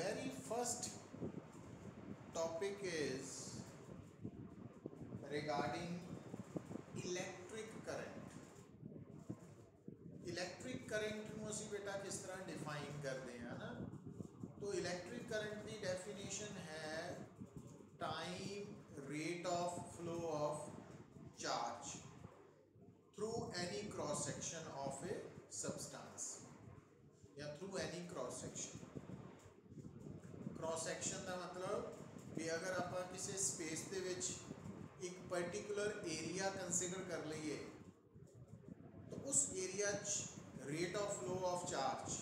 very first topic is regarding electric current. Electric current ਨੂੰ ਅਸੀਂ बेटा किस तरह डिफाइन करते हैं ना, तो इलैक्ट्रिक करंट की डेफिनेशन है time rate of flow of charge through any cross section of a substance या through any cross section. Cross section का मतलब भी अगर आप किसी स्पेस के विच एक पर्टिकुलर एरिया कंसीडर कर लीए तो उस area rate of flow of charge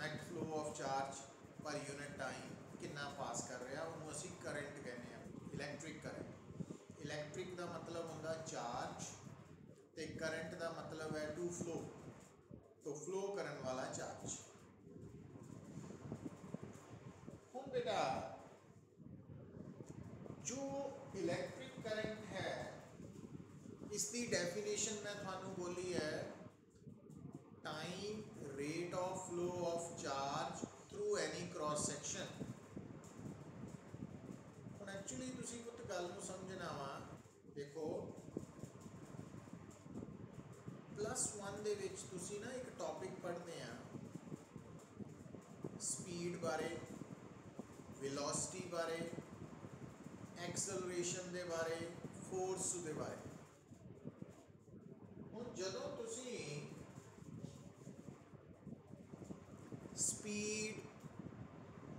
net flow of charge per unit time कितना पास कर रहा उन्होंने असी करंट कहने हैं इलैक्ट्रिक करंट। इलैक्ट्रिक का मतलब होंगे चार्ज तो करंट का मतलब है टू फ्लो, तो फ्लो करने वाला चार्ज। हुण बेटा जो इलैक्ट्रिक करंट है इसकी डेफिनेशन मैं थानू बोली है time rate of flow of charge through any cross section. हुण एक्चुअली तुसीं कुछ गल नूं समझना वा, देखो +1 दे विच तुसीं ना एक टॉपिक पढ़ते हैं स्पीड बारे, वेलोसिटी बारे, एक्सेलरेशन दे बारे, फोर्स दे बारे। हुण जदों तुसीं स्पीड,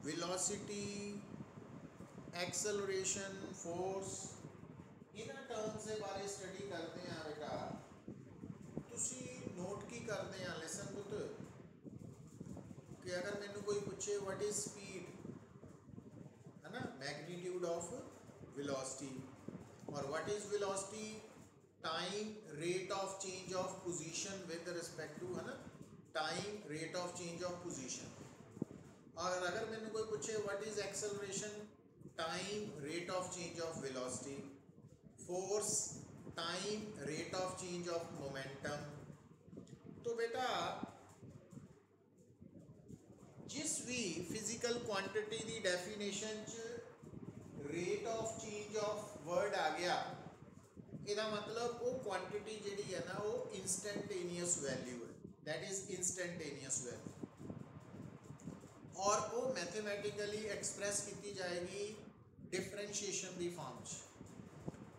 वेलोसिटी, एक्सेलरेशन, फोर्स इन्हां टर्म्स के बारे स्टडी करते हैं बेटा, तुसीं नोट की करते हैं, लिसन पुत, कि अगर मैनू कोई पूछे व्हाट इज स्पीड है ना, मैग्नीट्यूड ऑफ वेलोसिटी, और what is velocity, time rate of change of position with respect to है ना, time rate of change of position. और अगर मैंने कोई पूछे what is acceleration, time rate of change of velocity, force time rate of change of momentum. तो बेटा जिस भी फिजिकल क्वांटिटी की definition rate of change of word आ गया, इसका मतलब वो क्वांटिटी जी है ना वो इंस्टेंटेनियस वैल्यू है, दैट इज इंस्टेंटेनियस वैल्यू, और वो मैथमेटिकली एक्सप्रैस की जाएगी डिफरेंशिएशन की फॉर्म।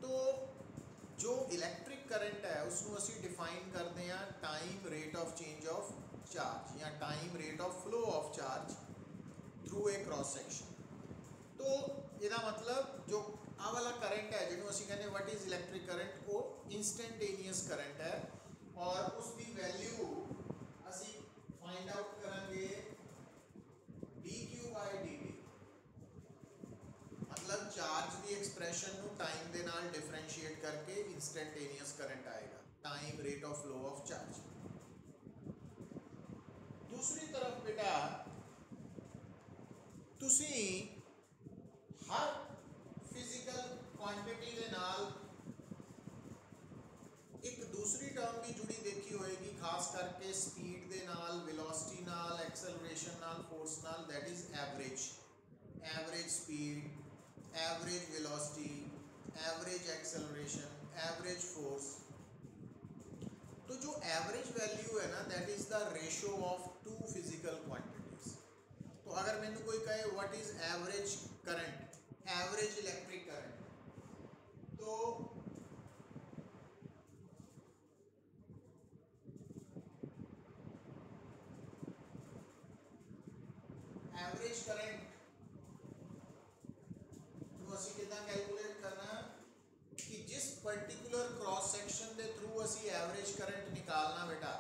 तो जो इलैक्ट्रिक करंट है उसको असी डिफाइन करते हैं time rate of change of charge या time rate of flow of charge through a cross section. तो इसका मतलब जो आ वाला करंट है जिन्होंने असी कहते व्हाट इज इलैक्ट्रिक करंट, वो इंस्टेंटेनियस करंट है और उसकी वैल्यू असी फाइंड आउट करेंगे dq/dt, मतलब चार्ज की एक्सप्रैशन को टाइम के नाल डिफरेंशिएट करके इंस्टेंटेनियस करंट आएगा, time rate of flow of charge. दूसरी तरफ बेटा तुसी हर फिजिकल क्वांटिटी के नाल एक दूसरी टर्म भी जुड़ी देखी होएगी, खास करके स्पीड के नाल, वेलोसिटी नाल, एक्सेलरेशन नाल, फोर्स नाल, that is average. Average speed, average velocity, average acceleration, average force. तो जो एवरेज वैल्यू है ना that is the ratio of two physical quantities. तो अगर मैंने कोई कहे what is average current, average electric current, तो एवरेज करंट तो असी कितना कैलकुलेट करना कि जिस पर्टिकुलर क्रॉस सेक्शन के थ्रू असी एवरेज करंट निकालना बेटा,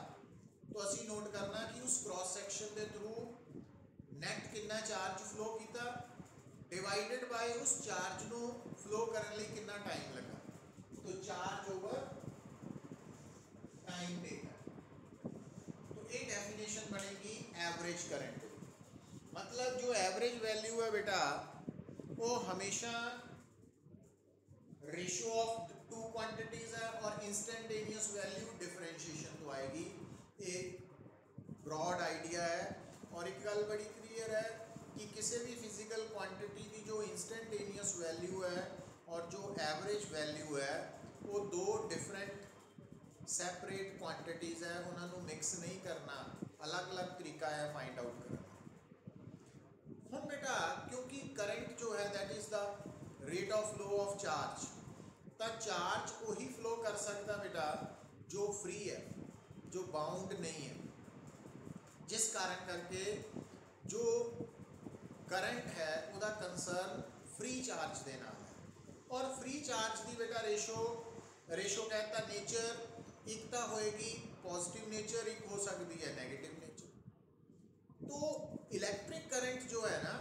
तो असी नोट करना कि उस क्रॉस सेक्शन के थ्रू नेट कितना चार्ज फ्लो किया डिवाइडेड बाय उस चार्ज को फ्लो करने लिए कितना टाइम लगा, तो चार्ज ओवर टाइम देगा। तो ये डेफिनेशन बनेगी एवरेज करंट। मतलब जो एवरेज वैल्यू है बेटा वो हमेशा रेशियो ऑफ टू क्वांटिटीज है और इंस्टेंटेनियस वैल्यू डिफरेंशिएशन तो आएगी। एक ब्रॉड आइडिया है और एक गल बड़ी क्लियर है कि किसी भी फिजिकल क्वांटिटी की जो इंस्टेंटेनियस वैल्यू है और जो एवरेज वैल्यू है वो दो डिफरेंट सैपरेट क्वांटिटीज़ है, उन्होंने मिक्स नहीं करना, अलग अलग तरीका है फाइंड आउट करना। हम बेटा क्योंकि करंट जो है that is the rate of flow of charge, तो चार्ज वही फ्लो कर सकता बेटा जो फ्री है, जो बाउंड नहीं है, जिस कारण करके जो करंट है उसका कंसर्न फ्री चार्ज के नाल है। और फ्री चार्ज की बेटा रेशो कहता नेचर एक तो होएगी पॉजिटिव नेचर, एक हो सकती है नेगेटिव नेचर। तो इलेक्ट्रिक करंट जो है ना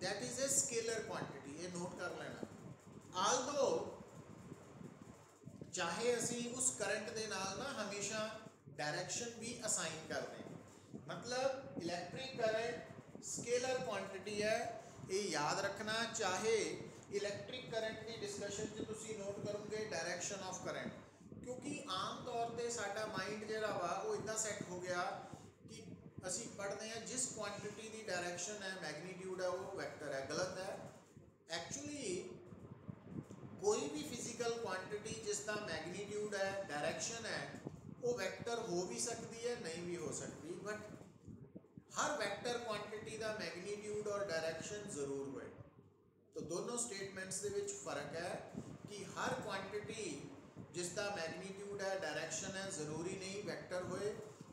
that is a scalar quantity, ये नोट कर लेना। आल्दो चाहे असी उस करंट के नाल ना हमेशा डायरेक्शन भी असाइन कर दें, मतलब इलेक्ट्रिक करंट स्केलर क्वांटिटी है, ये याद रखना। चाहे इलेक्ट्रिक करंट की डिस्कशन च तुसी नोट करोगे डायरेक्शन ऑफ करंट, क्योंकि आम तौर पर साडा माइंड जिहड़ा वा वो इदां सैट हो गया कि असी पढ़ते हैं जिस क्वांटिटी की डायरेक्शन है मैग्नीट्यूड है वो वैक्टर है। गलत है। एक्चुअली कोई भी फिजिकल क्वांटिटी जिसका मैग्नीट्यूड है डायरेक्शन है वो वेक्टर हो भी सकती है नहीं भी हो सकती, बट हर वेक्टर क्वांटिटी का मैग्नीट्यूड और डायरेक्शन जरूर होए। तो दोनों स्टेटमेंट्स के विच फर्क है कि हर क्वांटिटी जिसका मैग्नीट्यूड है डायरेक्शन है जरूरी नहीं वेक्टर होए,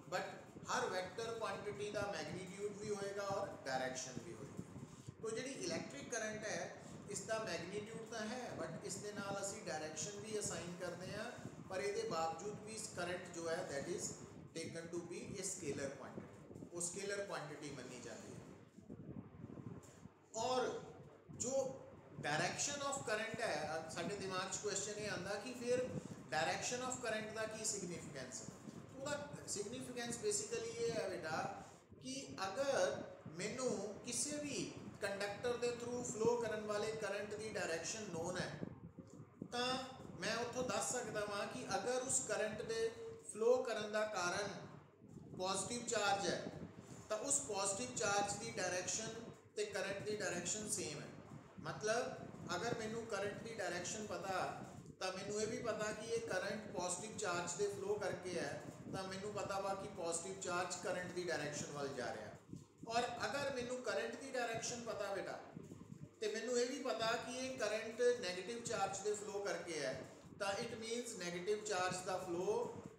बट हर वेक्टर क्वांटिटी का मैग्नीट्यूड भी होएगा और डायरेक्शन भी होएगी। तो जी इलैक्ट्रिक करंट है इसका मैग्नीट्यूड तो है बट इस दे नाल असी डायरेक्शन भी असाइन करते हैं, पर ये बावजूद भी इस करंट जो है that is taken to be a scalar quantity, वो स्केलर क्वांटिटी मनी जाती है। और जो डायरेक्शन ऑफ करंट है, साडे दिमाग च क्वेश्चन ये आंदा कि फिर डायरेक्शन ऑफ करंट का की सिग्निफिकेंस है। तो उसका सिग्निफिकेंस बेसिकली ये है बेटा कि अगर मैनू किसी भी कंडक्टर के थ्रू फ्लो करने वाले करंट की डायरेक्शन नोन है तो मैं उतो दस सकता वहाँ कि अगर उस करंट के फ्लो करने का कारण पॉजिटिव चार्ज है तो उस पॉजिटिव चार्ज की डायरेक्शन तो करंट की डायरेक्शन सेम है। मतलब अगर मैनू करंट की डायरेक्शन पता तो मैनू ये भी पता कि ये करंट पॉजिटिव चार्ज से फ्लो करके है, तो मैनू पता वा कि पॉजिटिव चार्ज करंट की डायरेक्शन वाल जा रहा है। और अगर मैनू करंट की डायरेक्शन पता बेटा तो मैनू ये भी पता कि ये करंट नैगेटिव चार्ज से फ्लो करके है, तो इट मीनस नैगेटिव चार्ज का फ्लो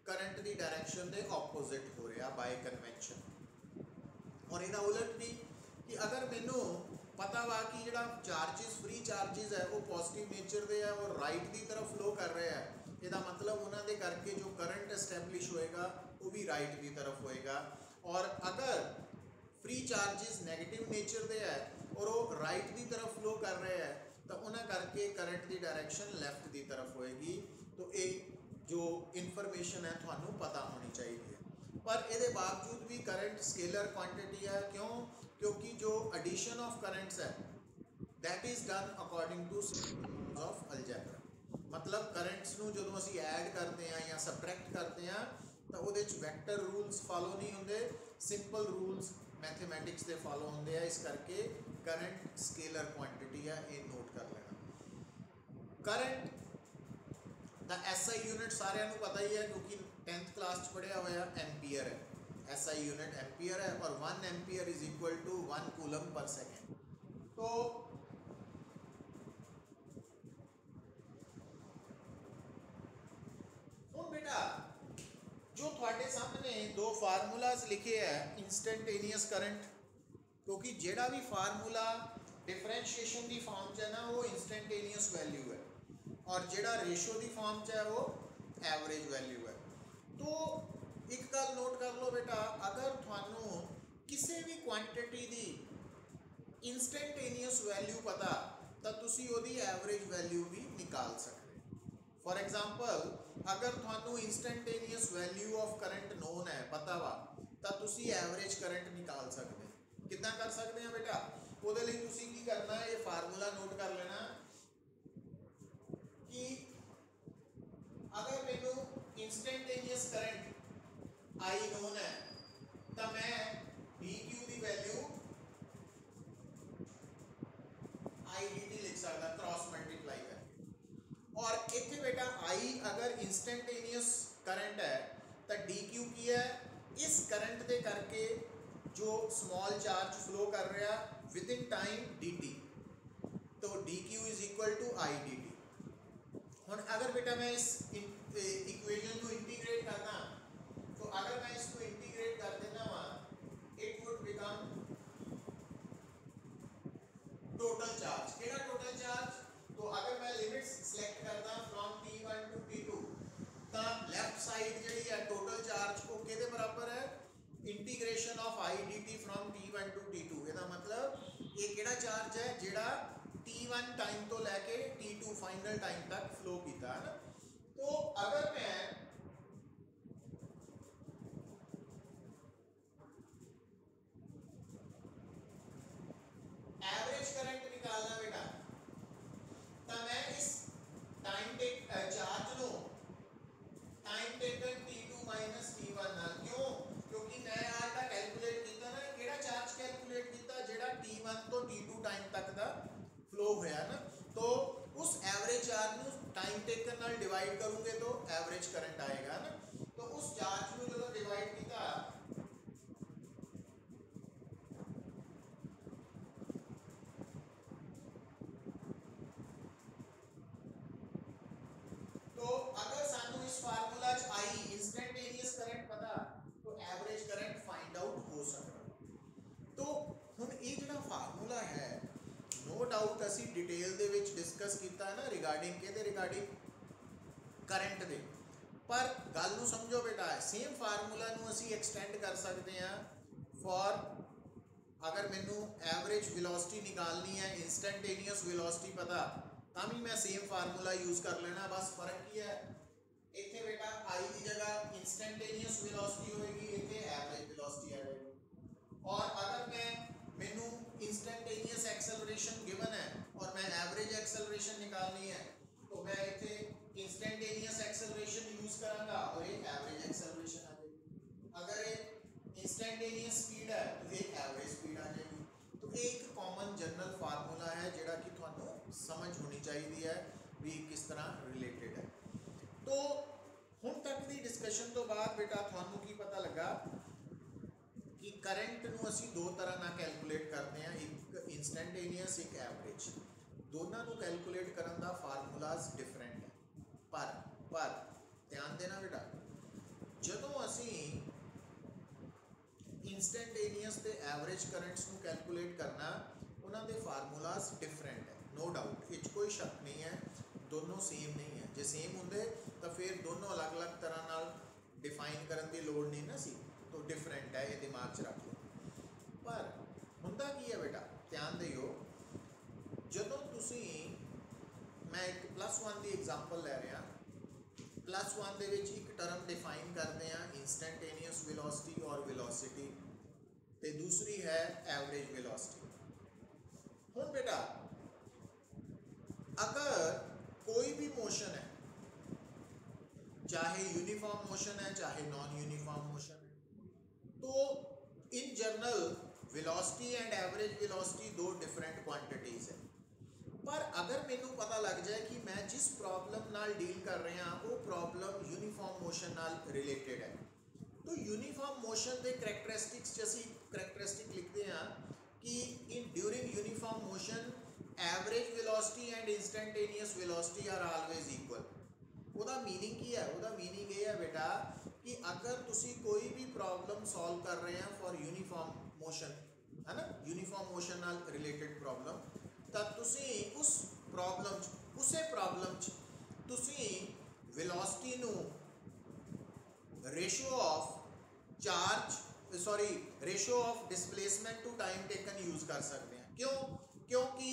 करंट की डायरेक्शन के ऑपोजिट हो रहा बाय कन्वेंशन। और इहदा उलट भी कि अगर मैनू पता वा कि जो चार्जिज फ्री चार्जिज है वो पॉजिटिव नेचर के है और राइट की तरफ फ्लो कर रहे हैं, इसका मतलब उन्होंने करके जो करंट एस्टैब्लिश होएगा वो भी राइट की तरफ होएगा। और अगर फ्री चार्जिज नैगेटिव नेचर के है और वो राइट की तरफ फ्लो कर रहे हैं तो उन्हें करके करंट की डायरेक्शन लैफ्ट की तरफ होएगी। तो ये जो इन्फॉर्मेशन है थानू पता होनी चाहिए। पर ये बावजूद भी करंट स्केलर क्वांटिटी है, क्यों? क्योंकि जो एडिशन ऑफ करंट्स है that is done according two of algebra. मतलब करंट्स नू जो असी ऐड करते हैं या सबट्रैक्ट करते हैं तो वो वैक्टर रूल्स फॉलो नहीं होंगे, सिंपल रूल्स मैथमेटिक्स के फॉलो होंगे हैं। इस करके करंट स्केलर क्वांटिटी है, ये नोट कर लेना। करंट दा एसआई यूनिट सारे पता ही है क्योंकि 10th क्लास पढ़िया हुआ एम्पीयर है। एसआई यूनिट एम्पीयर है और 1 ampere is equal to 1 coulomb per second. तो बेटा जो थोड़े सामने दो फार्मूलाज लिखे हैं इंस्टेंटेनियस करंट, क्योंकि जेड़ा भी फार्मूला डिफरेंशिएशन की फॉर्म च है ना वो इंस्टेंटेनियस वैल्यू है और जेड़ा रेशो की फॉर्म च है वो एवरेज वैल्यू है। तो एक गल नोट कर लो बेटा, अगर थानू किसी भी क्वांटिटी की इंस्टेंटेनियस वैल्यू पता तो तुसी ओदी एवरेज वैल्यू भी निकाल सकते। फॉर एग्जाम्पल अगर थानू instantaneous value of current known है पता वा तो तुसी एवरेज करंट निकाल सकते। कितना कर सकते हैं बेटा? ਉਹਦੇ ਲਈ ਤੁਸੀਂ ਕੀ करना है, ये फार्मूला नोट कर लेना कि अगर मैनू इंस्टेंटेनियस करंट आई नोन है तो मैं डी क्यू की वैल्यू अगर इंस्टेंटेनियस करंट है तो डी क्यू की है, इस करंट के करके जो स्मॉल चार्ज फ्लो कर रहा within time d t, तो d q is equal to i D t. हुण अगर बेटा मैं इस इक्वेशन को इंटीग्रेट करना, तो अगर मैं इसको इंटीग्रेट कर देना वा, it would become total charge. केड़ा टोटल चार्ज? तो अगर मैं लिमिट्स सिलेक्ट करदा फ्रॉम T1 टू T2, तो लेफ्ट साइड जिहड़ी है टोटल चार्ज को किहदे बराबर है? Integration of I D T from T1 to T2। ਇਹਦਾ मतलब ये ਕਿਹੜਾ चार्ज है ਜਿਹੜਾ T1 टाइम तो लैके T2 फाइनल टाइम तक फ्लो किया है ना। तो अगर मैं एवरेज करंट निकालना बेटा, तो मैं इस time take charge no time taken T2 minus T1 नाल, क्यों? क्योंकि मैं आज का कैलकुलेट किया ना, केड़ा चार्ज कैलकुलेट किया जेड़ा T1 तो T2 टाइम तक दा फ्लो होया ना, तो उस एवरेज चार्ज नु टाइम टेकन नाल डिवाइड करूंगे तो एवरेज करंट आएगा ना। तो उस चार्ज नु जो डिवाइड किया, तो अगर सानू इस फार्मूला च आई इंस्टेंटेनियस करंट पता, तो एवरेज करंट फाइंड आउट हो सकता। तो हुण ये जिहड़ा फार्मूला है, नो डाउट असी डिटेल दे विच डिस्कस किया ना रिगार्डिंग किहदे, रिगार्डिंग करंट दे, पर गल नूं समझो बेटा, सेम फार्मूला नूं असी एक्सटेंड कर सकते हैं फॉर, अगर मैनू एवरेज वेलोसिटी निकालनी है, इंस्टेंटेनियस वेलोसिटी पता, भी मैं सेम फार्मूला यूज कर लेना। बस फर्क की है, इतने बेटा आई की जगह इंस्टेंटेनियस वेलोसिटी होएगी, इतने एवरेज वेलोसिटी आ जाएगी। और अगर मैनू इंस्टेंटेनियस एक्सेलरेशन गिवन है और मैं एवरेज एक्सेलरेशन निकालनी है, तो मैं इतने इंस्टेंटेनियस एक्सेलरेशन यूज करांगा और एक एवरेज एक्सेलरेशन आ जाएगी। अगर एक इंस्टेंटेनियस स्पीड है तो एक एवरेज स्पीड आ जाएगी। तो एक कॉमन जनरल फार्मूला है जिहड़ा कि तुहानू समझ होनी चाहिए है भी किस तरह रिलेटेड है। तो हुण तक की डिस्कशन तो बाद बेटा तुहानू की पता लगा कि करंट नू असी दो तरह ना कैलकुलेट करते हैं, एक इंस्टेंटेनियस एक एवरेज। दोनों नू कैलकुलेट करन दा फार्मूलाज डिफरेंट है, पर ध्यान देना बेटा, जदों असी इंस्टेंटेनियस ते एवरेज करंट्स नू कैलकुलेट करना, उन्होंने फार्मूलाज डिफरेंट है, नो डाउट, इस कोई शक नहीं है, दोनों सेम नहीं है। जे सेम होंगे तो फिर दोनों अलग अलग तरह नाल डिफाइन करने की लोड़ नहीं ना सी, तो डिफरेंट है, ये दिमाग च रख लो। पर हुंदा की है बेटा, ध्यान दियो, जदों तुसी, मैं एक +1 की एग्जाम्पल लै रहा, +1 दे विच एक टर्म डिफाइन करते हैं इंस्टेंटेनियस वेलोसिटी और वेलोसिटी, ते दूसरी है एवरेज वेलोसिटी। हुण बेटा अगर कोई भी मोशन है, चाहे यूनिफॉर्म मोशन है चाहे नॉन यूनिफॉर्म मोशन है, तो in general velocity and average velocity दो डिफरेंट क्वांटिटीज़ है। पर अगर मैनू पता लग जाए कि मैं जिस प्रॉब्लम नाल डील कर रहा वो प्रॉब्लम यूनिफॉर्म मोशन नाल रिलेटेड है, तो यूनिफॉर्म मोशन के करैक्टरिस्टिक्स असी करैक्टरिस्टिक लिखते हैं कि in during uniform motion average velocity and instantaneous velocity are always equal. ਉਹਦਾ मीनिंग की है? ਉਹਦਾ मीनिंग ये है बेटा कि अगर तुसी कोई भी प्रॉब्लम सॉल्व कर रहे हैं फॉर यूनिफॉर्म मोशन, है ना, यूनिफॉर्म मोशन नाल रिलेटेड प्रॉब्लम, तो तुसी उस प्रॉब्लम उसे प्रॉब्लम तुसी वेलोसिटी नू ratio of charge sorry ratio of displacement to time taken use कर सकते हैं। क्यों? क्योंकि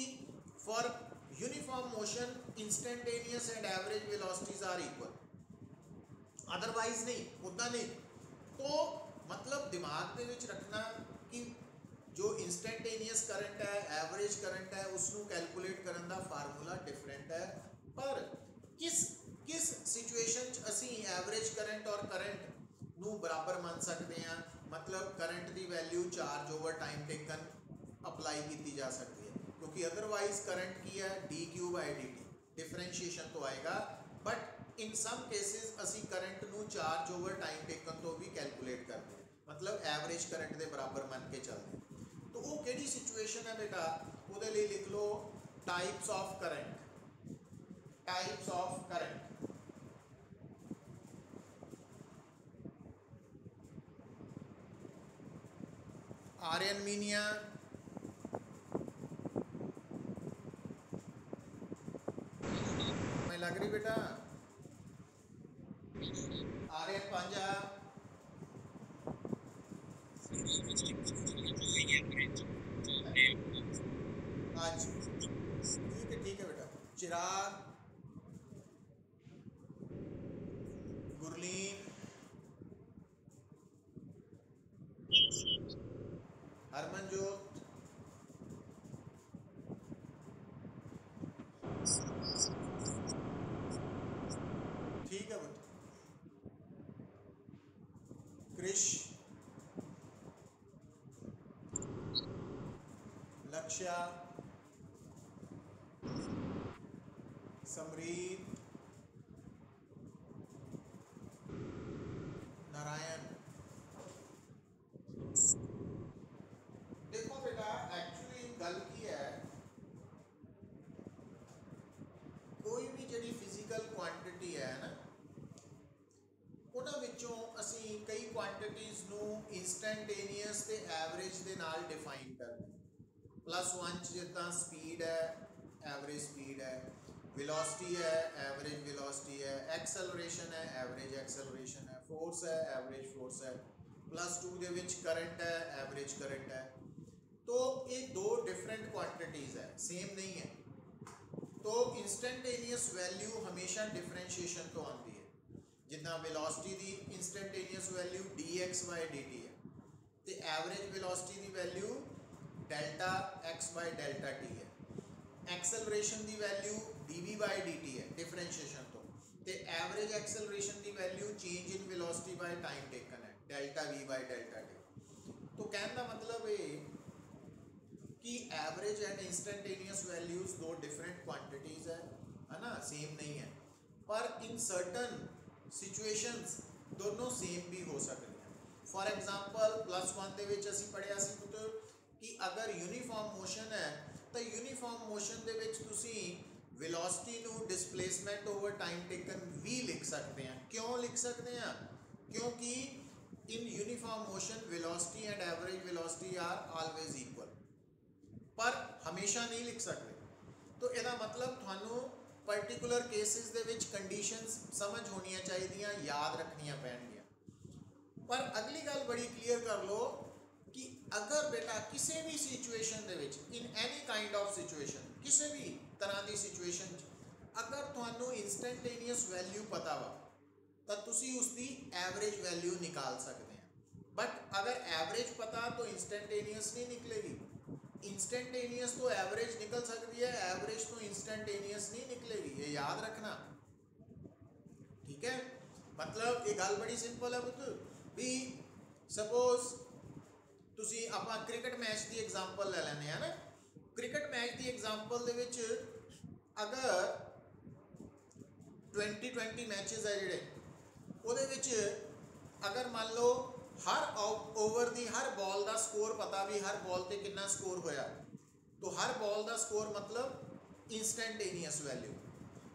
for uniform motion instantaneous and average velocities are equal, otherwise नहीं, उतना नहीं। तो मतलब दिमाग के विच रखना कि जो इंस्टेंटेनियस करंट है, एवरेज करंट है, उसनू कैलकुलेट करने का फार्मूला डिफरेंट है। पर किस सिचुएशन असी एवरेज करंट और करंट नू बराबर मान सकते हैं, मतलब करंट की value charge over time taken apply की जा सकती है, क्योंकि अदरवाइज करंट की है D Q by D T, differentiation तो आएगा, बट इन सम केसिस असी करंट नू चार्ज ओवर टाइम टेकन तो भी कैलकुलेट करते हैं, मतलब एवरेज करंट के बराबर मन के चलते। तो वो केड़ी सिचुएशन है बेटा, वो लिख लो types of current, types of current. Aryan मीनिया, मैं लग रही बेटा, आर्यन पांजा, आज ठीक है बेटा। चिराग, गुरलीन, हरमनजोत, ठीक है बेटा। क्रिश, लक्ष्या, समरीत, नारायण। देखो बेटा एक्चुअली गल की है, कोई भी जी फिजिकल क्वांटिटी है ना, उन्हां विचों असी कई क्वांटिटीज़ नू इंस्टैंटेनियस ते एवरेज दे नाल डिफाइन करते हैं। +1 जिदा स्पीड है, एवरेज स्पीड है, वेलोसिटी है, एवरेज वेलोसिटी है, एक्सेलरेशन है, एवरेज एक्सेलरेशन है, फोर्स है, एवरेज फोर्स है, +2 दे विच करंट है, एवरेज करंट है। तो ये दो डिफरेंट क्वांटिटीज़ है, सेम नहीं है। तो इंस्टैंटेनियस वैल्यू हमेशा डिफरेंशिएशन तो आती है, जिदा वेलोसिटी की इंस्टैंटेनियस वैल्यू dx/dt है, तो एवरेज वेलोसिटी की वैल्यू डेल्टा x/डेल्टा t है। एक्सेलरेशन की वैल्यू dv/dt है डिफरेंशिएशन तो एवरेज एक्सेलरेशन की value change in velocity by time taken है, डेल्टा v/डेल्टा t। तो कहने का मतलब है कि एवरेज एंड इंस्टैंटेनियस वैल्यूज दो डिफरेंट क्वांटिटीज़ है ना, सेम नहीं है। पर इन सर्टन सिचुएशंस दोनों सेम भी हो सकती हैं। फॉर एग्जांपल +1 दे विच असीं पढ़िया सी पुत्र कि अगर यूनीफॉर्म मोशन है तो यूनीफॉर्म मोशन दे विच तुसीं वेलोसिटी नू डिस्प्लेसमेंट ओवर टाइम टेकन भी लिख सकते हैं। क्यों लिख सकते हैं? क्योंकि in uniform motion velocity and average velocity are always equal, पर हमेशा नहीं लिख सकते। तो इसका मतलब थानू पर्टिकुलर केसेस दे विच कंडीशंस समझ होनी चाहिए, याद रखनिया पैणगियां। पर अगली गल बड़ी क्लीयर कर लो कि अगर बेटा किसी भी situation they which, in any kind of situation, किसी भी तरह की सिचुएशन अगर थानू इंस्टैंटेनियस वैल्यू पता वा तो तुसी उसकी एवरेज वैल्यू निकाल सकते हैं। बट अगर एवरेज पता तो इंस्टैंटेनियस नहीं निकलेगी, इंस्टैंटेनियस तो एवरेज निकल सकती है, एवरेज तो इंस्टैंटेनियस नहीं निकलेगी, ये याद रखना। ठीक है, मतलब ये गल बड़ी सिंपल है पुत्र भी। सपोज तुसी आपां क्रिकेट मैच की एग्जाम्पल ले लैने हैं ना, क्रिकेट मैच की एग्जाम्पल दे विच अगर 20-20 मैचेस है जिहड़े, उहदे विच अगर मान लो हर ओवर की हर बॉल का स्कोर पता भी हर बॉल ते कितना स्कोर होया, तो हर बॉल का स्कोर मतलब इंस्टैंटेनियस वैल्यू।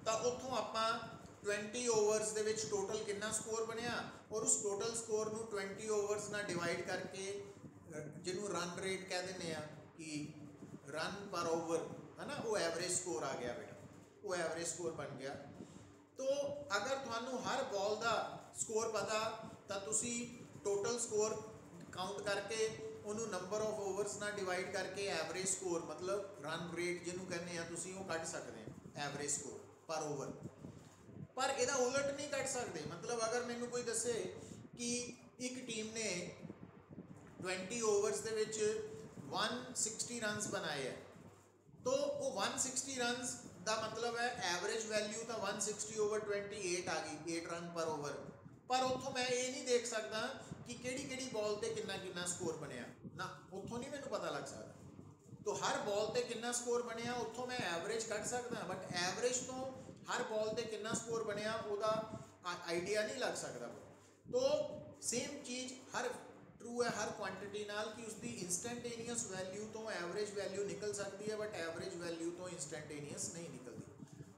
तो उत्थों आपां 20 ओवर्स दे विच टोटल कितना स्कोर बनया और उस टोटल स्कोर नू 20 ओवर्स ना डिवाइड करके जिन्हों रन रेट कह देने कि रन पर ओवर है ना, वो एवरेज स्कोर आ गया बेटा, वो एवरेज स्कोर बन गया। तो अगर थानू हर बॉल का स्कोर पता तो तुसी टोटल स्कोर काउंट करके उन्होंने नंबर ऑफ ओवर्स ना डिवाइड करके एवरेज स्कोर मतलब रन रेट जिन्हों कहने तुसी वो कढ़ सकते हैं, एवरेज स्कोर पर ओवर। पर यदा उलट नहीं कढ़ सकते। मतलब अगर मैनू कोई दसे कि एक टीम ने 20 ओवर्स दे विच 160 रनस बनाए है, तो वो 160 रनस का मतलब है एवरेज वैल्यू तो 160 ओवर 28 आ गई, 8 रन पर ओवर। पर उतों मैं ये नहीं देख सकता कि केड़ी बॉल ते कितना स्कोर बनया ना, उतों नहीं मैनू पता लग सकता। तो हर बॉल ते कितना स्कोर बनया उतों मैं एवरेज कढ़ सकता, बट एवरेज तो हर बॉल ते कितना स्कोर बनया ਉਹਦਾ आइडिया नहीं लग सकता। तो सेम चीज़ हर ट्रू है हर क्वांटिटी नाल कि उसकी इंस्टेंटेनियस वैल्यू तो एवरेज वैल्यू निकल सकती है, बट एवरेज वैल्यू तो इंस्टेंटेनियस नहीं निकलती।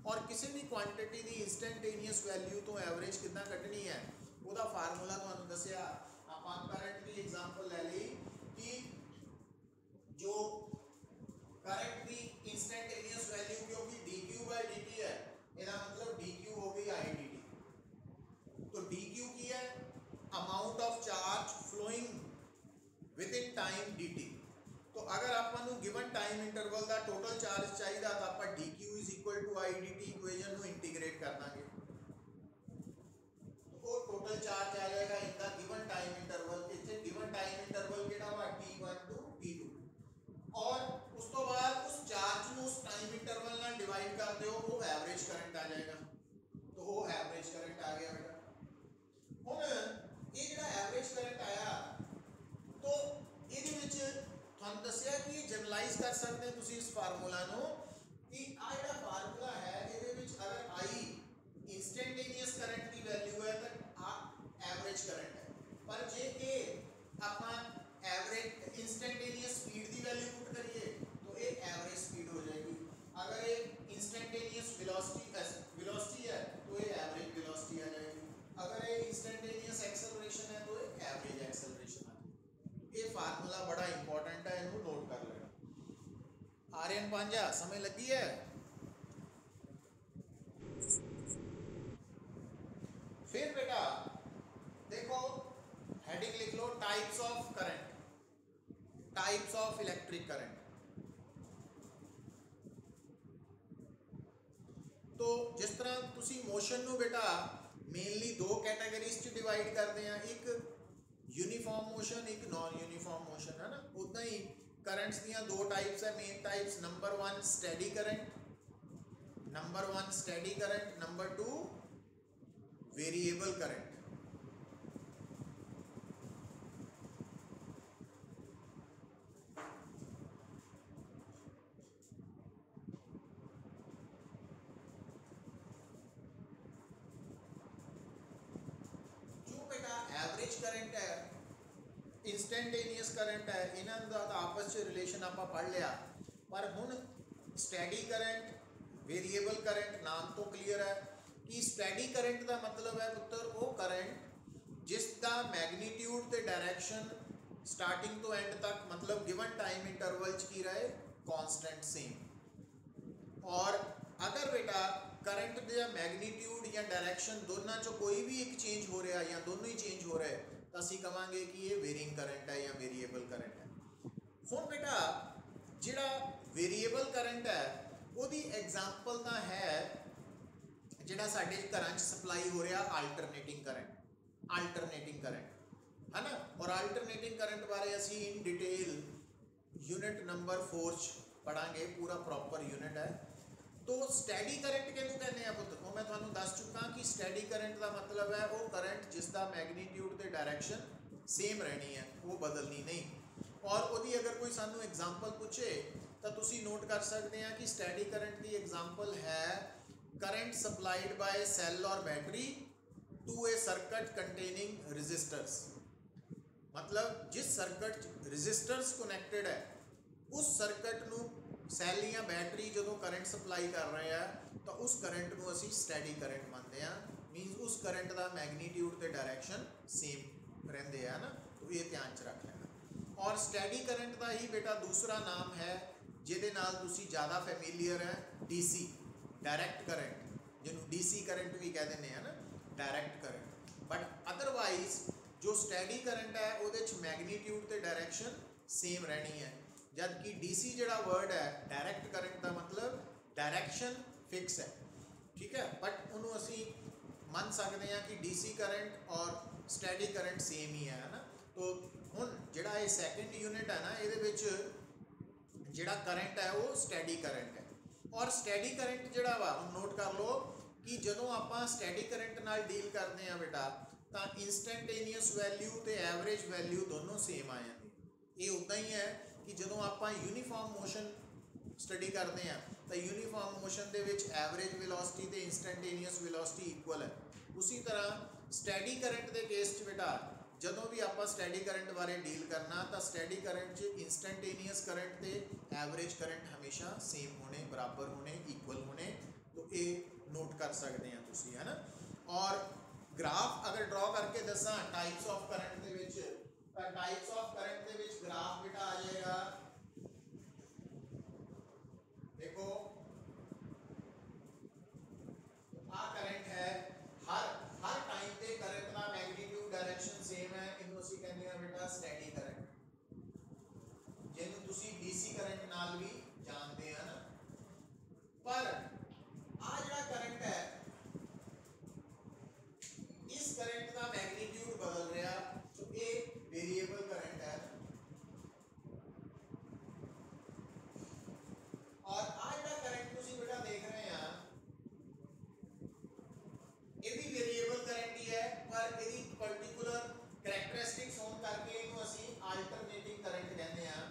और किसी भी क्वांटिटी की इंस्टेंटेनियस वैल्यू तो एवरेज कितना कढ़नी है, ਉਹਦਾ फार्मूला ਤੁਹਾਨੂੰ दसिया। ਆਪਾਂ करंट की एग्जांपल ले ली कि जो करंट की इंस्टेंटेनियस वैल्यू क्योंकि dq/dt है, ਇਹਦਾ मतलब dq हो गई IDT। तो dq की है amount of charge flowing within time dt। तो अगर आपको गिवन टाइम इंटरवल का टोटल चार्ज चाहिए तो आप dq = IDT इक्वेशन को इंटीग्रेट कर देंगे, तो टोटल चार्ज आ जाएगा इनका गिवन टाइम इंटरवल। इतने गिवन टाइम इंटरवल केड़ा वा t1 टू t2, और उस तो बाद उस चार्ज को उस टाइम इंटरवल नाल डिवाइड कर दो, वो एवरेज करंट आ जाएगा। तो वो एवरेज करंट आ गया बेटा। हुण ये जिहड़ा एवरेज करंट आया, तो ਇਹਦੇ ਵਿੱਚ ਤੁਹਾਨੂੰ ਦੱਸਿਆ कि जनरलाइज कर सकते हैं तुसी इस फार्मूला ਨੂੰ कि आ ਜਿਹੜਾ फार्मूला है ਇਹਦੇ ਵਿੱਚ अगर I इंस्टेंटेनियस करंट की वैल्यू है तो आ एवरेज करंट है, पर जे के ਆਪਾਂ एवरेज इंस्टेंटेनियस स्पीड की वैल्यू पुट करिए तो ये एवरेज स्पीड हो जाएगी। अगर ये इंस्टेंटेनियस वेलोसिटी है तो ये एवरेज वेलोसिटी आ जाएगी। अगर ये इंस्टेंटेनियस एक्सेलरेशन है तो ये एवरेज एक्सेलरेशन आ जाएगी। ये फार्मूला बड़ा इंपॉर्टेंट है, इनको नोट कर लेना। आर्यन पांजा समय लगी है। फिर बेटा देखो हेडिंग लिख लो, types of current, types of electric current. तो जिस तरह तुसी मोशन नु बेटा मेनली दो कैटेगरीज च डिवाइड करते हैं, एक यूनिफॉर्म मोशन एक नॉन यूनिफॉर्म मोशन, है ना। उतना ही करंट्स दियां दो टाइप्स है, main types. Number 1 steady current, number 2 variable current. Average current है, इंस्टेंटेनियस करंट है, इन्हां दा आपस च रिलेशन आपां पढ़ लिया। पर हुण स्टैडी करंट, वेरिएबल करंट, नाम तो क्लीयर है कि स्टैडी करंट का मतलब है पुत्र वो करंट जिसका मैग्नीट्यूड ते डायरैक्शन स्टार्टिंग तो एंड तक मतलब गिवन टाइम इंटरवल च की रहे कॉन्स्टेंट सेम। और अगर बेटा करंट का मैग्नीट्यूड या डायरैक्शन दोनों चो कोई भी एक चेंज हो रहा है या दोनों ही चेंज हो रहे हैं तो असी कहांगे कि ये वेरिंग करंट है या वेरिएबल करंट है। हुण बेटा जिहड़ा वेरिएबल करंट है उसकी एग्जाम्पल तो है जिहड़ा साडे घरां च सप्लाई हो रहा अल्टरनेटिंग करंट, है ना। और अल्टरनेटिंग करंट बारे असी इन डिटेल यूनिट नंबर 4 पढ़ांगे, पूरा प्रॉपर यूनिट है। तो स्टैडी करंट किहनूं कहने आ पुत्र, वो मैं तुहानूं दस चुका कि स्टैडी करंट का मतलब है वो करंट जिसका मैग्नीट्यूड ते डायरैक्शन सेम रहनी है, वो बदलनी नहीं। और उसकी अगर कोई सानू एग्जाम्पल पूछे तो तुसी नोट कर सकते हैं कि स्टैडी करंट की एग्जाम्पल है करंट सप्लाइड बाय सेल और battery to a circuit containing resistors. मतलब जिस सर्किट रजिस्टर्स कनैक्टेड है उस सर्किट नूं सैल या बैटरी जो करंट सप्लाई कर रहे हैं तो उस करंट को असी स्टैडी करंट मानते हैं। मीनस उस करंट का मैग्नीट्यूड ते डायरैक्शन सेम रहते हैं ना, तो ये ध्यान च रख लेना। और स्टैडी करंट का ही बेटा दूसरा नाम है जिहदे नाल तुसी ज़्यादा फैमिलियर है, डीसी डायरैक्ट करंट, जिन्होंने डीसी करंट भी कह दें है ना, डायरैक्ट करंट। बट अदरवाइज जो स्टैडी करंट है वो मैग्नीट्यूड ते डायरैक्शन सेम रहनी है, जबकि डीसी जिहड़ा वर्ड है डायरैक्ट करंट का मतलब डायरैक्शन फिक्स है, ठीक है। बट उन्होंने असी मान सकते हैं कि डीसी करंट और स्टैडी करंट सेम ही है ना। तो हुण जिहड़ा ये सैकेंड यूनिट है ना, ये जिहड़ा करंट है वो स्टैडी करंट है। और स्टैडी करंट जिहड़ा वा नोट कर लो कि जदों आपां स्टैडी करंट नाल डील करते हैं बेटा तो इंस्टेंटेनियस वैल्यू तो एवरेज वैल्यू दोनों सेम आ जाती। ये उदा ही है कि जदों आप यूनीफॉर्म मोशन स्टडी करते हैं तो यूनीफॉर्म मोशन दे विच एवरेज वेलोसिटी ते इंस्टैंटेनियस वेलोसिटी इक्वल है। उसी तरह स्टैडी करंट के केस बेटा जदों भी आप स्टैडी करंट बारे डील करना तो स्टैडी करंट इंस्टैंटेनियस करंट ते एवरेज करंट हमेशा सेम होने, बराबर होने, इक्वल होने। तो ये नोट कर सकते हैं तुसी, है ना। और ग्राफ अगर ड्रॉ करके दसा types of current they which, types of current they which graph बेटा आ जाएगा, देखो आ करंट है, हर टाइम पे करंट का मैग्नीट्यूड डायरेक्शन सेम है, इनू ਅਸੀਂ ਕਹਿੰਦੇ ਆ बेटा स्टैडी करंट, ਜਿਹਨੂੰ ਤੁਸੀਂ डीसी करंट ਨਾਲ भी जानते हैं ना। पर आ ਜਿਹੜਾ करंट है, इस करंट का मैग्नीट्यूड बदल रहा, तो ये वेरिएबल करंट है। और आ ਜਿਹੜਾ करंट ਤੁਸੀਂ बेटा देख रहे हैं ये भी वेरिएबल करंट ही है, पर ਇਹਦੀ पर्टिकुलर करैक्टरिस्टिक्स होने करके ਇਹਨੂੰ ਅਸੀਂ अल्टरनेटिंग करंट कहते हैं,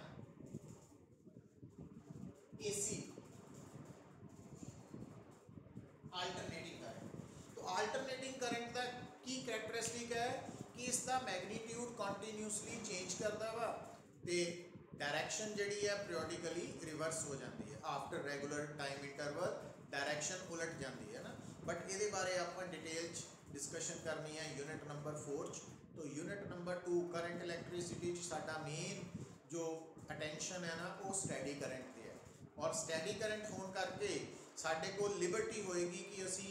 एसी अल्टरनेटिंग करंट। तो अल्टरनेटिंग करंट का की करैक्टरिस्टिक है कि इसका मैग्नीट्यूड कंटिन्यूसली चेंज करता वा ते डायरेक्शन जिहड़ी है पीरियडिकली रिवर्स हो जाती है, after regular time interval direction उलट जाती है ना। बट ये बारे आप डिटेल डिस्कशन करनी है यूनिट नंबर 4 च। तो यूनिट नंबर 2 करंट इलैक्ट्रिसिटी साडा मेन जो अटेंशन है ना वो स्टैडी करंट ते है। और स्टैडी करंट होने करके साडे को लिबर्टी होएगी कि असी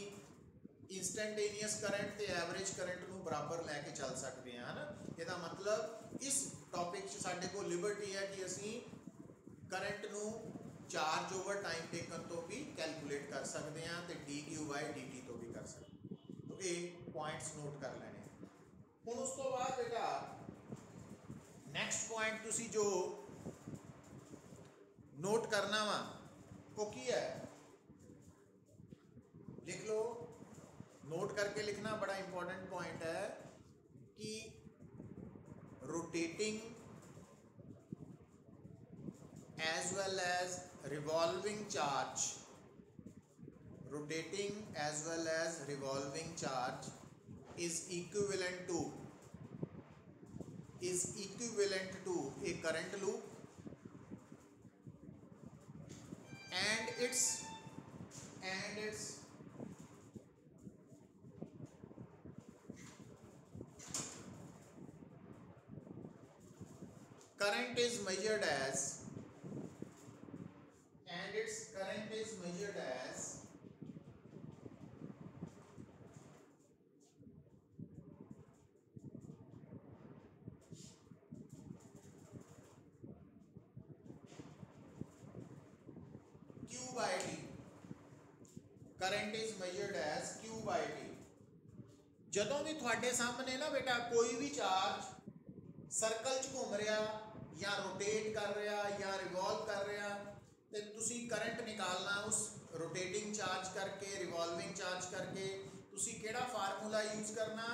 इंस्टैंटेनियस करंट ते एवरेज करंट नू बराबर लैके चल सकते हैं, है ना। इसका मतलब इस टॉपिक च साडे को लिबर्टी है कि असी करंट नू चार्ज ओवर टाइम टेकन तो भी कैलकुलेट कर सकते हैं, तो dq/dt तो भी कर सकते हैं। तो ये पॉइंट्स नोट कर लेने। हुण उस तो बाद बेटा नैक्सट पॉइंट तुसी जो नोट करना वा वो की है, लिख लो, नोट करके लिखना बड़ा इंपॉर्टेंट पॉइंट है कि rotating as well as revolving charge, rotating as well as revolving charge is equivalent to a current loop and its current is measured as Q by T। Current is measured as Q by T। जदों भी थोड़े सामने ना बेटा कोई भी charge circle च घूम रहा या रोटेट कर रहा या रिवॉल्व कर रहा, तो तुसी करंट निकालना उस रोटेटिंग चार्ज करके, रिवॉल्विंग चार्ज करके। तुसी केड़ा फार्मूला यूज करना,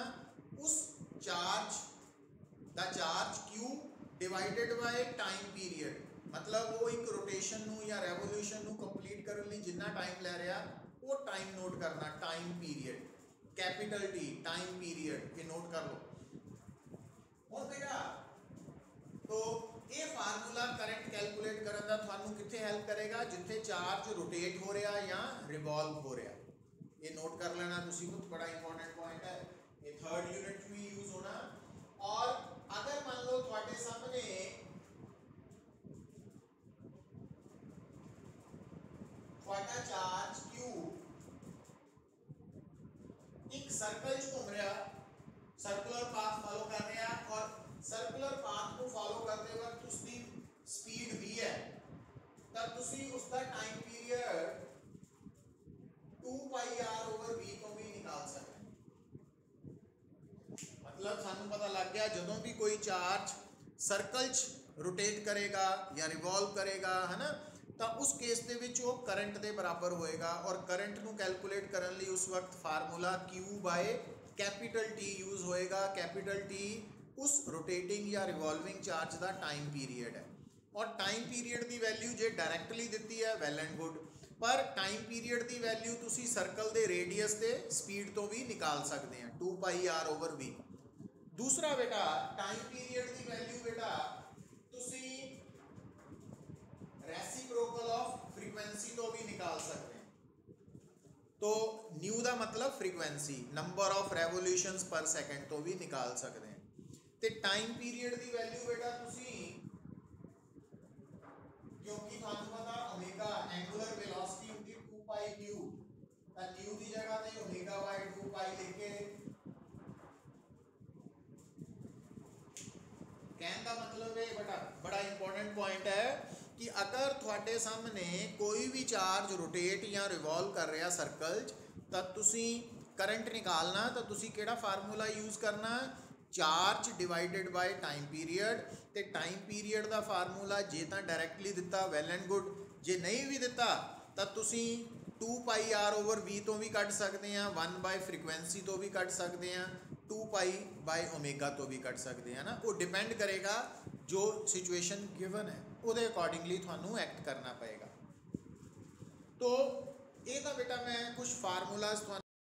उस चार्ज दा charge Q divided by time period, मतलब वो एक रोटेशन नू या रेवोल्यूशन नू कंप्लीट करने लई जिन्ना टाइम ले रहा वो टाइम नोट करना, time period, capital T time period, ये नोट कर लो। और बेटा तो ये फार्मूला करंट कैलकुलेट करने का थानू कित्थे हेल्प करेगा, जिथे चार्ज रोटेट हो रहा या रिवॉल्व हो रहा, ये नोट कर लेना तुसी, बहुत बड़ा इंपॉर्टेंट पॉइंट है, ये थर्ड यूनिट में यूज होना। और अगर मान लो थोड़े सामने थोड़ा चार्ज Q एक सर्कल घूम रहा, सर्कुलर पाथ फॉलो कर रहा, और सर्कुलर पाथ को फॉलो करते वक्त उसकी स्पीड v है, तब तुसी उसका टाइम पीरियड 2πr/v तो भी निकाल सकते। मतलब सानू पता लग गया जदों भी कोई चार्ज सर्कल रोटेट करेगा या रिवॉल्व करेगा, है ना, तो उस केस दे विच वो करंट के बराबर होएगा। और करंट नू कैलकुलेट करने लई उस वक्त formula Q by capital T use होएगा। कैपिटल T उस रोटेटिंग या रिवॉल्विंग चार्ज का टाइम पीरियड है। और टाइम पीरियड की वैल्यू जे डायरैक्टली दी है वेल एंड गुड, पर टाइम पीरियड की वैल्यू तुसी सर्कल के रेडियस के स्पीड तो भी निकाल सकते हैं 2πr/v। दूसरा बेटा टाइम पीरियड की वैल्यू बेटा तुसी रेसिप्रोकल ऑफ फ्रीक्वेंसी तो भी निकाल सकते हैं। तो न्यू का मतलब फ्रीक्वेंसी नंबर ऑफ रेवोल्यूशंस पर सेकंड तो भी निकाल सकते हैं। तो टाइम पीरियड की वैल्यू बेटा तुसी क्योंकि थानू पता ओमेगा एंगुलर वेलोसिटी होती 2π न्यू तो न्यू की जगह ते ओमेगा/2π लेके कहने का मतलब है बेटा बड़ा इंपॉर्टेंट पॉइंट है कि अगर थोड़े सामने कोई भी चार्ज रोटेट या रिवॉल्व कर रहा सर्कल तो तुसी करंट निकालना तो तुसी केड़ा फार्मूला यूज़ करना charge divided by time period. तो टाइम पीरियड का फार्मूला जे तो डायरैक्टली दिता वैल एंड गुड, जे नहीं भी दिता तो तुसी 2πr/v तो भी कट सकते हैं, 1/फ्रीक्वेंसी तो भी कट सकते हैं, 2π/ω तो भी कट सकते हैं ना। वो डिपेंड करेगा जो सिचुएशन गिवन है उहदे अकॉर्डिंगली थानू एक्ट करना पएगा। तो ये तो बेटा मैं कुछ फार्मूलाज